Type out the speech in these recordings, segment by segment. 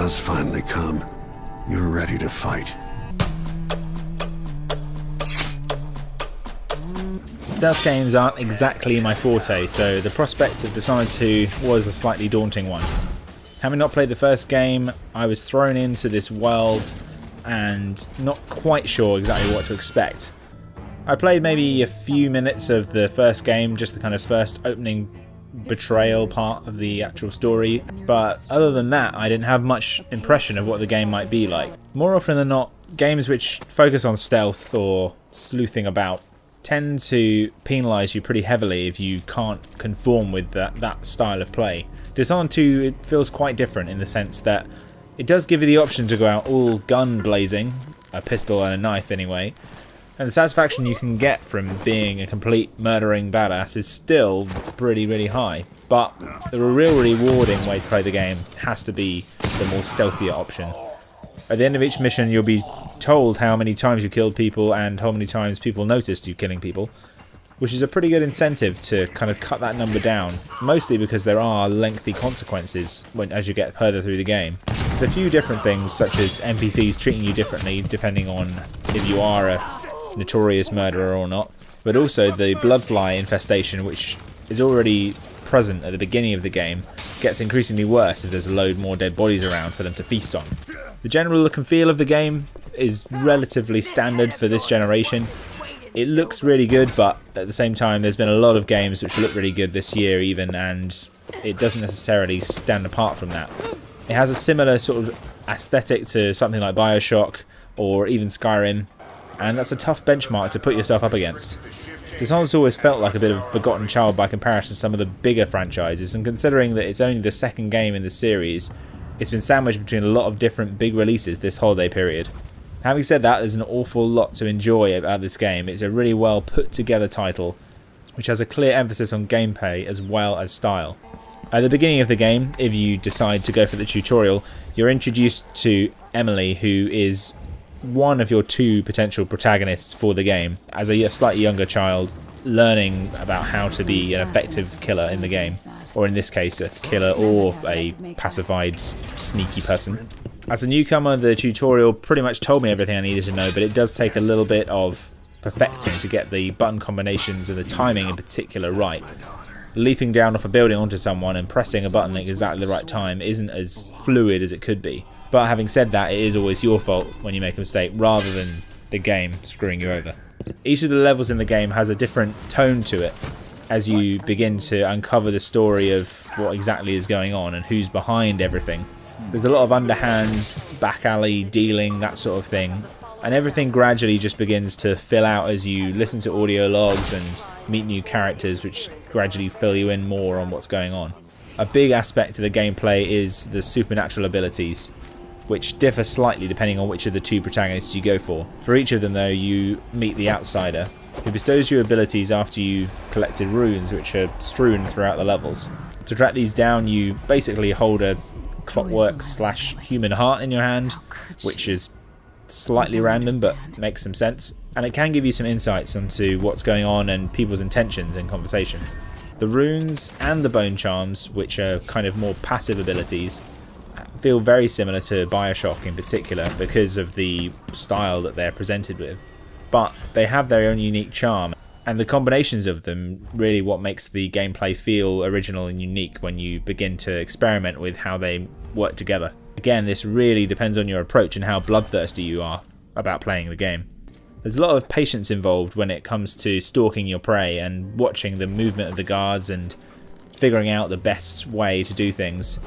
does finally come, you're ready to fight. Stealth games aren't exactly my forte, so the prospect of Dishonored 2 was a slightly daunting one. Having not played the first game, I was thrown into this world and not quite sure exactly what to expect. I played maybe a few minutes of the first game, just the kind of first opening betrayal part of the actual story, but other than that I didn't have much impression of what the game might be like. More often than not, games which focus on stealth or sleuthing about tend to penalise you pretty heavily if you can't conform with that style of play. Dishonored 2, it feels quite different in the sense that it does give you the option to go out all gun blazing, a pistol and a knife anyway, and the satisfaction you can get from being a complete murdering badass is still really high. But the real rewarding way to play the game has to be the more stealthier option. At the end of each mission you'll be told how many times you killed people and how many times people noticed you killing people, which is a pretty good incentive to kind of cut that number down, mostly because there are lengthy consequences as you get further through the game. There's a few different things, such as NPCs treating you differently depending on if you are a notorious murderer or not, but also the bloodfly infestation, which is already present at the beginning of the game, gets increasingly worse if there's a load more dead bodies around for them to feast on. The general look and feel of the game is relatively standard for this generation. It looks really good, but at the same time there's been a lot of games which look really good this year even, and it doesn't necessarily stand apart from that. It has a similar sort of aesthetic to something like Bioshock or even Skyrim, and that's a tough benchmark to put yourself up against. Dishonored's always felt like a bit of a forgotten child by comparison to some of the bigger franchises, and considering that it's only the second game in the series, it's been sandwiched between a lot of different big releases this holiday period. Having said that, there's an awful lot to enjoy about this game. It's a really well put together title, which has a clear emphasis on gameplay as well as style. At the beginning of the game, if you decide to go for the tutorial, you're introduced to Emily, who is one of your two potential protagonists for the game, as a slightly younger child learning about how to be an effective killer in the game, or in this case a killer or a pacified sneaky person. As a newcomer, the tutorial pretty much told me everything I needed to know, but it does take a little bit of perfecting to get the button combinations and the timing in particular right. Leaping down off a building onto someone and pressing a button at exactly the right time isn't as fluid as it could be. But having said that, it is always your fault when you make a mistake rather than the game screwing you over. Each of the levels in the game has a different tone to it as you begin to uncover the story of what exactly is going on and who's behind everything. There's a lot of underhand, back alley dealing, that sort of thing, and everything gradually just begins to fill out as you listen to audio logs and meet new characters which gradually fill you in more on what's going on. A big aspect of the gameplay is the supernatural abilities, which differ slightly depending on which of the two protagonists you go for. For each of them though, you meet the Outsider, who bestows you abilities after you've collected runes which are strewn throughout the levels. To track these down, you basically hold a clockwork / human heart in your hand, which is slightly random but makes some sense, and it can give you some insights onto what's going on and people's intentions in conversation. The runes and the bone charms, which are kind of more passive abilities, feel very similar to Bioshock in particular because of the style that they're presented with, but they have their own unique charm, and the combinations of them really what makes the gameplay feel original and unique when you begin to experiment with how they work together. Again, this really depends on your approach and how bloodthirsty you are about playing the game. There's a lot of patience involved when it comes to stalking your prey and watching the movement of the guards and figuring out the best way to do things.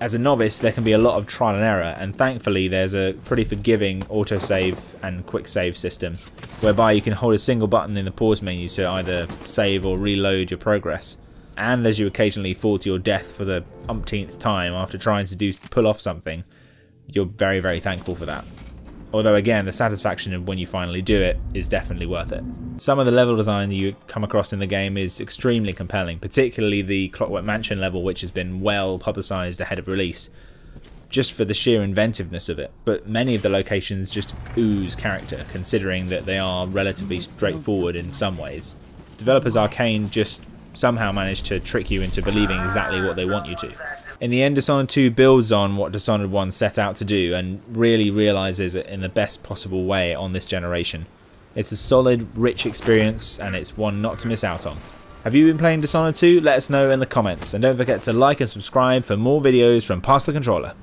As a novice, there can be a lot of trial and error, and thankfully there's a pretty forgiving autosave and quick save system, whereby you can hold a single button in the pause menu to either save or reload your progress. And as you occasionally fall to your death for the umpteenth time after trying to pull off something, you're very thankful for that. Although again, the satisfaction of when you finally do it is definitely worth it. Some of the level design you come across in the game is extremely compelling, particularly the Clockwork Mansion level, which has been well publicised ahead of release, just for the sheer inventiveness of it. But many of the locations just ooze character, considering that they are relatively straightforward in some ways. Developers Arcane just somehow managed to trick you into believing exactly what they want you to. In the end, Dishonored 2 builds on what Dishonored 1 set out to do and really realises it in the best possible way on this generation. It's a solid, rich experience and it's one not to miss out on. Have you been playing Dishonored 2? Let us know in the comments, and don't forget to like and subscribe for more videos from Pass the Controller.